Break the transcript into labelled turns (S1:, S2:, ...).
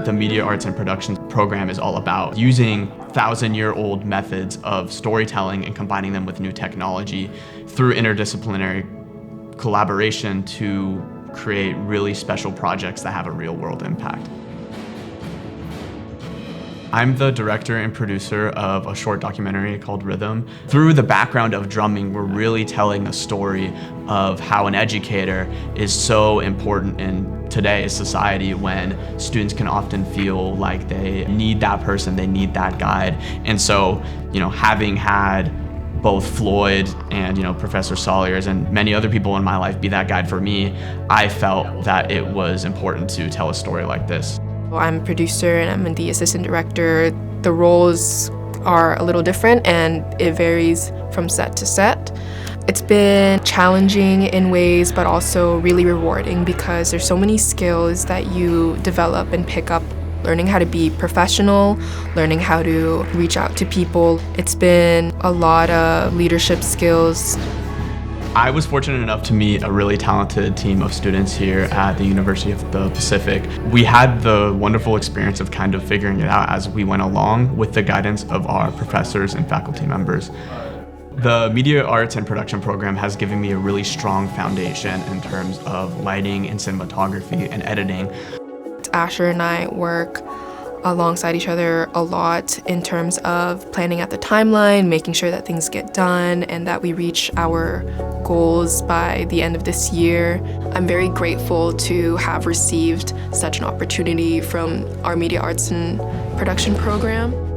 S1: The Media Arts and Production program is all about using 1,000-year-old methods of storytelling and combining them with new technology through interdisciplinary collaboration to create really special projects that have a real-world impact. I'm the director and producer of a short documentary called Rhythm. Through the background of drumming, we're really telling a story of how an educator is so important in today's society when students can often feel like they need that person, they need that guide. And so, having had both Floyd and Professor Salyers and many other people in my life be that guide for me, I felt that it was important to tell a story like this.
S2: I'm a producer and I'm the assistant director. The roles are a little different and it varies from set to set. It's been challenging in ways, but also really rewarding because there's so many skills that you develop and pick up. Learning how to be professional, learning how to reach out to people. It's been a lot of leadership skills.
S1: I was fortunate enough to meet a really talented team of students here at the University of the Pacific. We had the wonderful experience of kind of figuring it out as we went along with the guidance of our professors and faculty members. The Media Arts and Production program has given me a really strong foundation in terms of lighting and cinematography and editing.
S2: Asher and I work alongside each other a lot in terms of planning out the timeline, making sure that things get done and that we reach our goals by the end of this year. I'm very grateful to have received such an opportunity from our Media Arts and Production program.